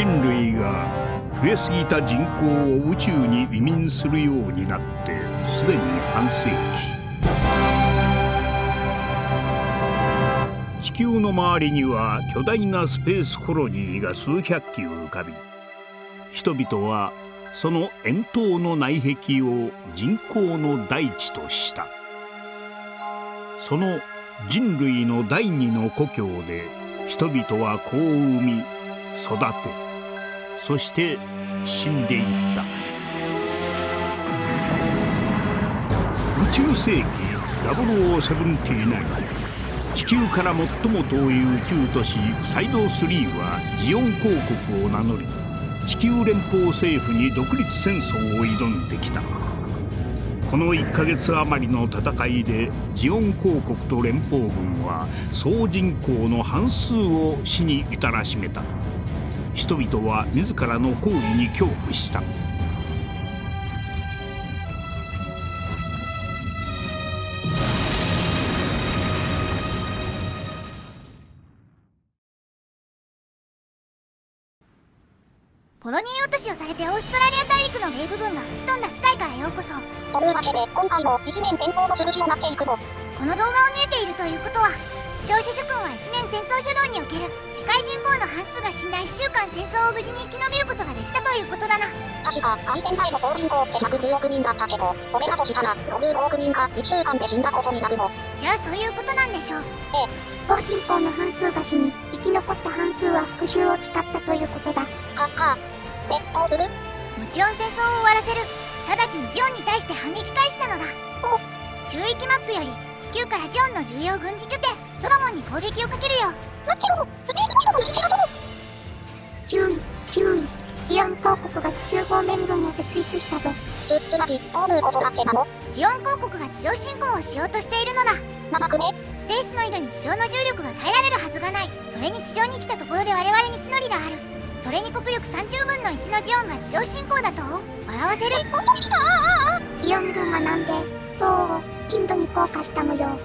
人類が増えすぎた人口を宇宙に移民するようになってすでに半世紀。地球の周りには巨大なスペースコロニーが数百機浮かび、人々はその円筒の内壁を人工の大地とした。その人類の第二の故郷で人々は子を産み育て、そして死んでいった。宇宙世紀0079、地球から最も遠い宇宙都市サイド3はジオン公国を名乗り、地球連邦政府に独立戦争を挑んできた。この1ヶ月余りの戦いでジオン公国と連邦軍は総人口の半数を死に至らしめた。人々は自らの行為に恐怖した。コロニー落としをされてオーストラリア大陸の米軍が吹き飛んだ世界からようこそ。というわけで今回も1年戦争の続きを待っていくぞ。この動画を見えているということは、視聴者諸君は1年戦争初動における世界人口の半数が死んだ1週間戦争を無事に生き延びることができたということだな。確か開戦前の総人口って110億人だったけど、それだとしたら55億人が1週間で死んだことになるの。じゃあそういうことなんでしょう。ええ、総人口の半数が死に、生き残った半数は復讐を誓ったということだ。で、どうする？もちろん戦争を終わらせる。直ちにジオンに対して反撃開始なのだ。中域マップより地球からジオンの重要軍事拠点ソロモンに攻撃をかけるよ。待ってよ、スペース基地のスケラトル。注意。ジオン公国が地球方面軍を設立したぞ。つまりどういうことだってなの？ジオン公国が地上侵攻をしようとしているのだ。長くね。スペースの井戸に地上の重力が耐えられるはずがない。それに地上に来たところで我々に地の利がある。それに国力30分の1のジオンが地上侵攻だと笑わせる。本当に来た。ジオン軍は南米、東欧、インドに降下した模様。直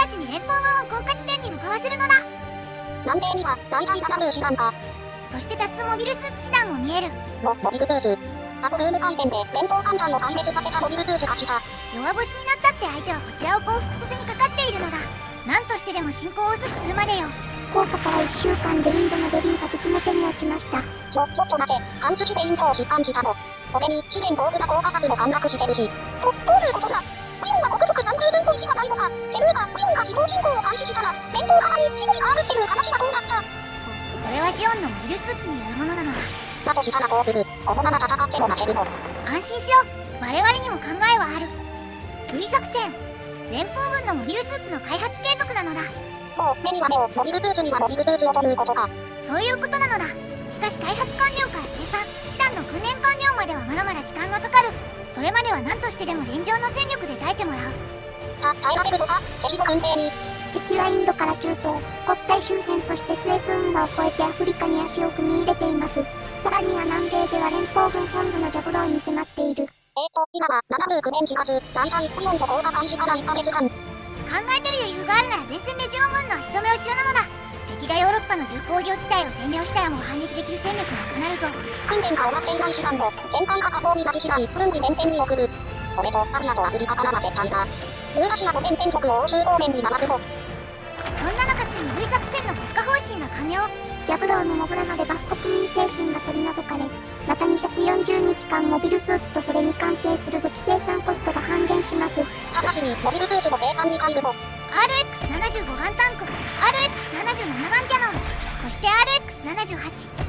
ちに連邦軍を降下地点に向かわせるのだ。南米には大体70師団か。そして多数モビルスーツ師団も見える。モビルスーツ。アポルーム回戦で連邦艦隊を壊滅させたモビルスーツが来た。弱腰になったって相手はこちらを降伏させにかかっているのだ。何としてでも侵攻を阻止するまでよ。降下から1週間でインドのデリーが敵の手に落ちました。ちょっと待て、半月でインドを批判したの。それに資源豊富な効果数も陥落してるし。どういうことだ？ジオンは国力何十分の1じゃないのか。セルーがジオンが自動進行を開始したら連邦側に地に変わるっていう話がどうだった？これはジオンのモビルスーツによるものなのだ。だとしたらこうする。このまま戦っても負けるの。安心しろ。我々にも考えはある。V 作戦。連邦軍のモビルスーツの開発計画なのだ。もう目には目を、モビルスーツにはモビルスーツをということか。そういうことなのだ。しかし開発完了から生産、師団の訓練完了まではまだまだ時間がかかる。それまでは何としてでも現状の戦力で耐えてもらう。耐えられるのか？敵の軍勢に。敵はインドから中東、黒海周辺、そしてスエズ運河を越えてアフリカに足を踏み入れています。さらには南米では連邦軍本部のジャブローに迫っている。今は79年4月、大体ジオンと降下開始から1ヶ月間。考えてる余裕があるなら前線でジオン軍の足止めをしろなのだ。敵がヨーロッパの重工業地帯を占領したらもう反撃できる戦力がなくなるぞ。訓練が終わっていない師団も旋回が下降になり次第順次前線に送る。それとアジアとアフリカからは絶対だ。ユーラシアと前線国を欧州方面に流すぞ。そんな中ついに V 作戦の国家方針が完了。ジャブローのモブラナでバフ国民精神が取り除かれ、また240日間モビルスーツとそれに関係する武器生産コストが半減します。直ちにモビルスーツの生産に入るぞ。RX75 ガンタンク、RX77 ガンキャノン、そして RX78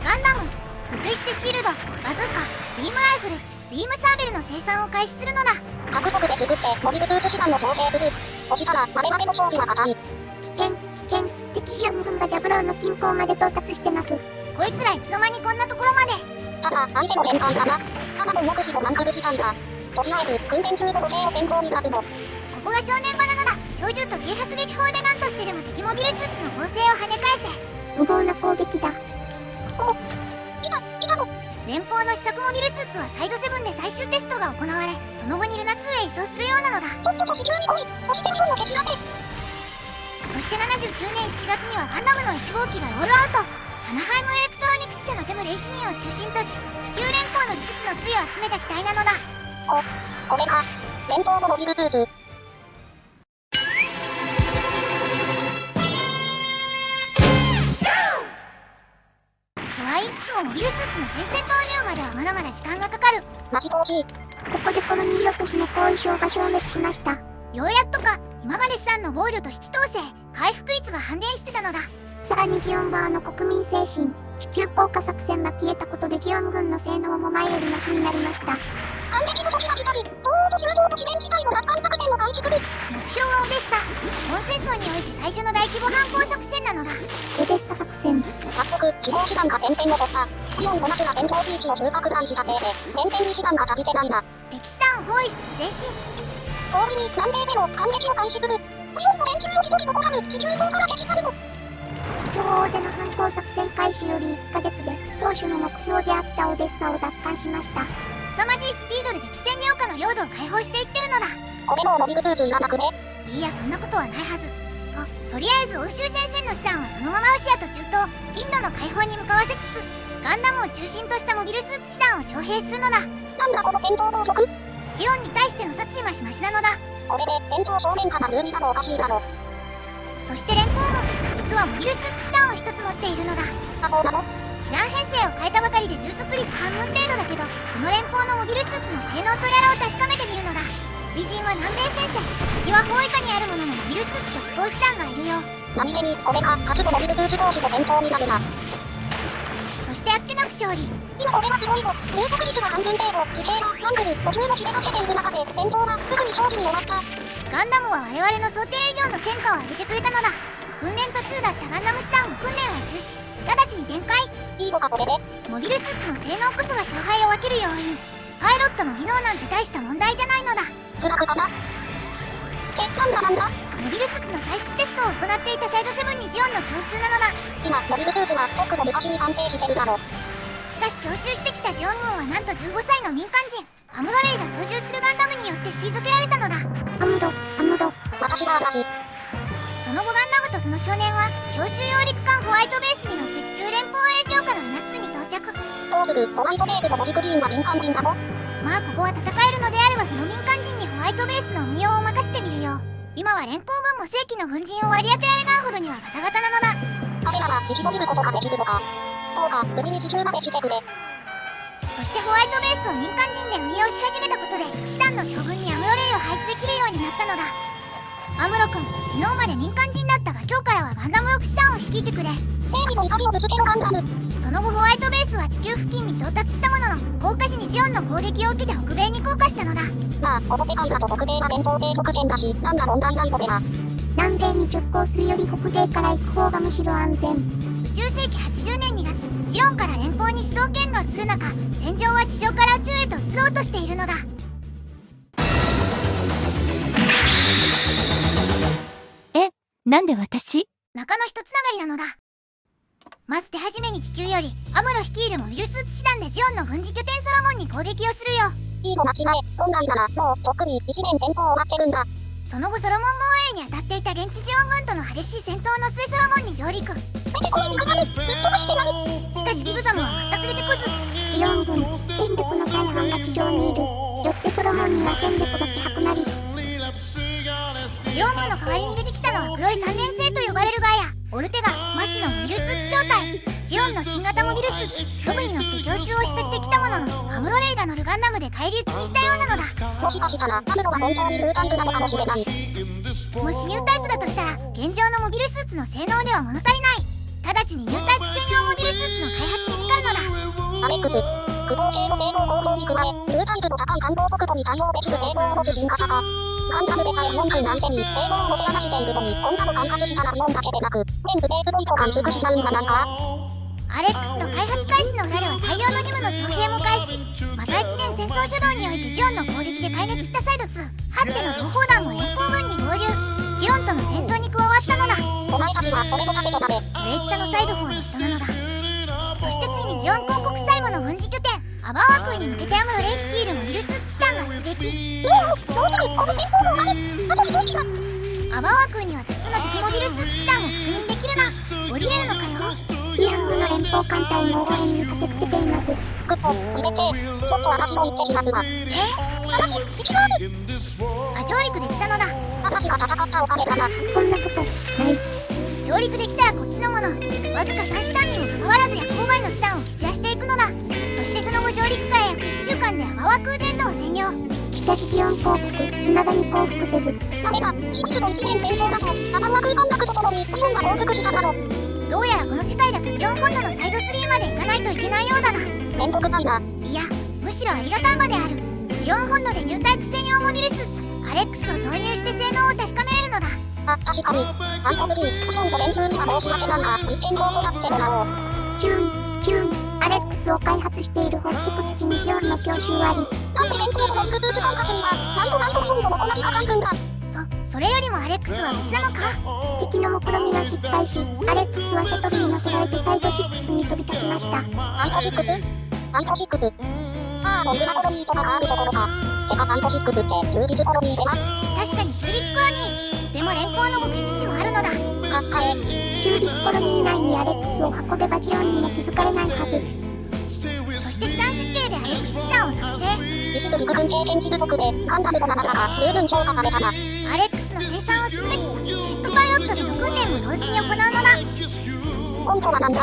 ガンダム、付随してシールド、バズーカ、ビームライフル、ビームサーベルの生産を開始するのだ。各国で作ってモビルスーツ師団を調整する。そしたら我々の装備は硬い。危険、敵シオン軍がジャブローの近郊まで到達してます。こいつらいつの間にこんなところまで。ただ相手の限界だな。ただの目視と残部機体だ。とりあえず訓練中の母兵を戦場に出すぞ。ここが正念場なのだ。小銃と軽迫撃砲で何としてでも敵モビルスーツの砲声を跳ね返せ。無謀な攻撃だ。来たぞ。連邦の試作モビルスーツはサイド7で最終テストが行われ、その後にルナ2へ移送するようなのだ。とっとと地球に来い。そしてジオンを蹴散らせ。そして79年7月にはガンダムの1号機がロールアウト。アナハイムエレクトロニクス社のテムレレイシニンを中心とし地球連邦の技術の粋を集めた機体なのだ。これか。連邦のモビルスーツ。とは言いつつもモビルスーツの戦線投入まではまだまだ時間がかかる。マジコーヒー。ここでコロニー落としの後遺症が消滅しました。ようやっとか。今まで資産の防御と七統制回復率が半減してたのだ。さらにジオン側の国民精神、地球降下作戦が消えたことでジオン軍の性能も前よりマシになりました。反撃の時が来たり、東欧と友情と自然地帯の奪還作戦を開始する。目標はオデッサ。本戦争において最初の大規模反攻作戦なのだ。オデッサ作戦。早速、地方機関が前線を突破。ジオン5マスが戦闘地域を急拡大したせいで、前線に機関が足りてないな。敵師団を包囲しつつ前進。同時に南米でも反撃を開始する。ジオンの連中を一人残らず地球上から撃去るの。東欧での反攻作戦開始より1ヶ月で当初の目標であったオデッサを奪還しました。凄まじいスピードで敵占領下の領土を解放していってるのだ。これもモビルスーツいらなくね。いやそんなことはないはず。とりあえず欧州戦線の師団はそのままロシアと中東インドの解放に向かわせつつガンダムを中心としたモビルスーツ師団を徴兵するのだ。なんだこの戦闘暴力。ジオンに対しての殺意はしましなのだ。これで戦闘正面から数見たのおかしいだろ。そして連邦軍実はモビルスーツ師団を一つ持っているのだ。そうなの。師団編成を変えたばかりで充足率半分程度だけどその連邦のモビルスーツの性能とやらを確かめてみるのだ。美人は南米戦線、敵は包囲下にあるもののモビルスーツと機構師団がいるよ。何気にこれか勝つとモビルスーツ同士の戦闘になるな。そしてあっけなく勝利。今これはすごいぞ。充足率が半分程度、地形がジャングル途中も切れかけている中で戦闘がすぐに勝利に終わった。ガンダムは我々の想定以上の戦果を上げてくれたのだ。訓練途中だったガンダム師団も訓練は中止、直ちに展開。いいのかこれで。モビルスーツの性能こそが勝敗を分ける要因。パイロットの技能なんて大した問題じゃないのだ。フラグかな。なんだ。モビルスーツの最終テストを行っていたサイドセブンにジオンの教習なのだ。今モビルスーツはとっくの昔に完成してるだろ。しかし教習してきたジオン軍はなんと15歳の民間人アムロレイが操縦するガンダムによって退けられたのだ。アムロ。私が私。その後ガンダムとその少年は教習用陸艦ホワイトベースに乗って地球連邦影響下の夏に到着。どうする。ホワイトベースのモビクリーンは民間人だぞ。まあここは戦えるのであればその民間人にホワイトベースの運用を任せてみるよ。今は連邦軍も正規の軍人を割り当てられないほどにはガタガタなのだ。彼らは生き延びることができるのか。どうか無事に地球まで来てくれ。そしてホワイトベースを民間人で運用し始めたことで師団の将軍にアムロレイを配置できるようになったのだ。アムロ君、昨日まで民間人だったが今日からはガンダム6師団を率いてくれ。正義の怒りをぶつけろガンダム。その後ホワイトベースは地球付近に到達したものの降下時にジオンの攻撃を受けて北米に降下したのだ。まあこの世界だと北米が伝統生息圏だしなんだ問題ないのでは。南米に直行するより北米から行く方がむしろ安全。宇宙世紀80年2月ジオンから連邦に主導権が移る中戦場は地上から宇宙へと移ろうとしているのだ。なんで私？中の一つながりなのだ。まず手始めに地球よりアムロ率いるモビルスーツ師団でジオンの軍事拠点ソロモンに攻撃をするよ。いいの間違え。本来ならもうとっくに1年戦争終わってるんだ。その後ソロモン防衛に当たっていた現地ジオン軍との激しい戦闘の末ソロモンに上陸。見てこれビブザム、ぶっ飛ばしてやる。しかしビブザムは全く出てこず。ジオン軍戦力の大半が地上にいる。よってソロモンには戦力が希薄なり。ジオン軍の代わりに出てきたのは黒い3年生と呼ばれるガイア、オルテガ、マシのモビルスーツ正体。ジオンの新型モビルスーツロブに乗って教習を仕掛けてきたもののアムロレイが乗るガンダムで返り討ちにしたようなのだ。もしかしたらアムロは本当にニュータイプなのかもしれない。もしニュータイプだとしたら現状のモビルスーツの性能では物足りない。直ちにニュータイプ専用モビルスーツの開発にかかるのだ。アレックス、駆動系の性能構造に加えニュータイプの高い感動速度に対応できる性能を持つ進化者か。ガンダムでさえジオン軍相手に性能を持て余しているのにこんなの開発したらジオンだけでなく全スペースポイントが萎縮しちゃうんじゃないか。アレックスの開発開始の裏では大量のジムの徴兵も開始。また1年戦争主導においてジオンの攻撃で壊滅したサイド2、ハッテの同胞団も連邦軍に合流。ジオンとの戦争に加わったのだ。お前たちは俺の盾となれ。それ言ったのサイド4の人なのだ。そしてついにジオン広告最後の軍事拠点アバーワ空に向けてアムロレイ率いるモビルスーツ師団が出撃。どうするこの戦争の終わる。あと一息だ。アバーワ空には多数の敵モビルスーツ師団を確認できるな。降りれるのかよ。批判部の連邦邦艦隊の応援に駆けつけています。グッド、自転艇、ちょっと嵐を言ってきますが。嵐、敵がある。上陸できたのだ。嵐が戦ったおかげだな。そんなことない。上陸できたらこっちのもの。わずか3師団にもかかわらず夜光貝の師団を蹴散らしていくのだ。そしてその後上陸から約1週間でアマワ空全土を占領。しかしジオン公国、未だに降伏せず。なぜか、シリーズの1年戦争だと、アマンワ空間爆とともにジオンが降伏しただろう。どうやらこの世界だとジオン本土のサイド3まで行かないといけないようだな。めんどくさいな。いや、むしろありがたいまである。ジオン本土でニュータイプ専用モビルスーツアレックスを投入して性能を確かめるのだ。確かに。サイド3、ジオンと電通には申し訳ないが、一点上となってもらおう。注意、注意。アレックスを開発しているホッツクッチにジオンの教習あり。なんで電通のモビルスーツ開発には、ナイトジオンとも同じ赤い軍だ。それよりもアレックスは無事なのか。敵の目論見が失敗し、アレックスはシャトルに乗せられてサイド6に飛び立ちました。サイド6？サイド6？ああ、モスナコロニーとかがあるところか。てかサイド6って中立コロニーでは？確かに中立コロニー。でも連邦の目的地もあるのだ。かっかえ。中立コロニー内にアレックスを運べばジオンにも気づかれないはず。そして師団設計でアレックス師団を作成。一部陸軍経験値不足でガンダムと並んだが十分評価されたな。アレックスの生産を進めつつテストパイロットでの訓練も同時に行うのだ。本当はなんだ？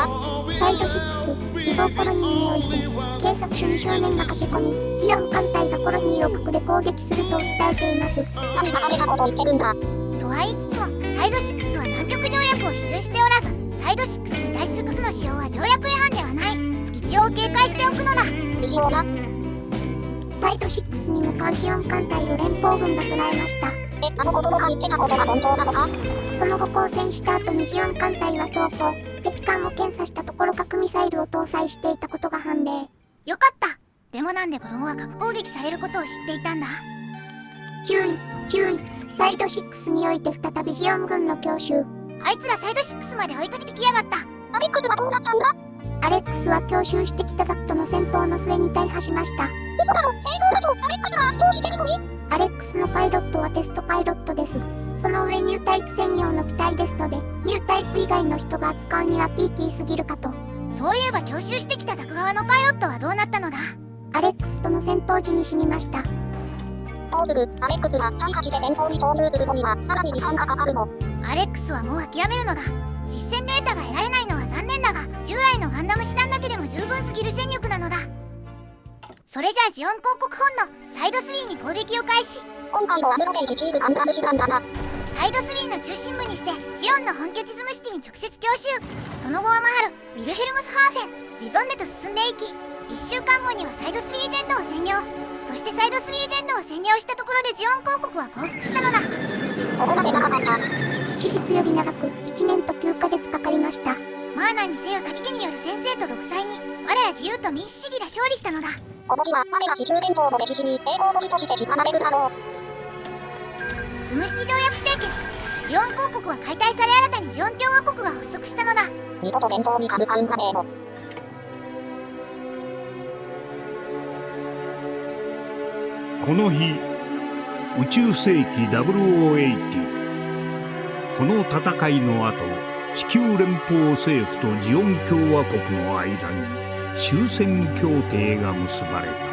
サイド6、リボーコロニーにおいて警察署に少年が駆け込み、ジオン艦隊がコロニーを核で攻撃すると訴えています。何がされたこと言ってるんだ。とは言いつつもサイド6は南極条約を批准しておらず、サイド6に対する核の使用は条約違反ではない。一応警戒しておくのだ。一応な。サイド6に向かうジオン艦隊を連邦軍が捉えました。あの子供が言ってたことが本当なのか？その後交戦した後にジオン艦隊は投降。敵艦を検査したところ核ミサイルを搭載していたことが判明。よかった。でもなんで子供は核攻撃されることを知っていたんだ。注意、注意。サイド6において再びジオン軍の強襲。あいつらサイド6まで追いかけてきやがった。アレックスはどうなったんだ？アレックスは強襲してきたザクとの戦闘の末に大破しました。嘘だろ、成功だとアレックスが圧倒してるのに？アレックスのパイロットはテストパイロットです。その上ニュータイプ専用の機体ですので、ニュータイプ以外の人が扱うにはピーキーすぎるかと。そういえば強襲してきたザク側のパイロットはどうなったのだ？アレックスとの戦闘時に死にました。どうする？アレックスが大破して戦争に投入するのにはさらに時間がかかるの。アレックスはもう諦めるのだ。実戦データが得られないのは残念だが、従来のガンダム師団だけでも十分すぎる戦力なのだ。それじゃあジオン公国本のサイド3に攻撃を開始。今回のアムロゲイ率いるガンダム師団だな。サイド3の中心部にしてジオンの本拠地ズムシティに直接強襲。その後はマハル、ウィルヘルムスハーフェン、リゾンネと進んでいき、1週間後にはサイド3ジェンドを占領。そしてサイド3ジェンドを占領したところでジオン公国は降伏したのだ。ここまで長かった。史実より長く1年と9ヶ月かかりました。マーナンにせよザビ家による先制と独裁に我ら自由と民主主義が勝利したのだ。この日は我ら地球伝統の歴史に栄光の日として刻まれるだろう。ズムシティ条約締結。ジオン公国は解体され新たにジオン共和国が発足したのだ。二度と伝統に株買うんじゃねえぞ。この日、宇宙世紀0080。この戦いの後、地球連邦政府とジオン共和国の間に終戦協定が結ばれた。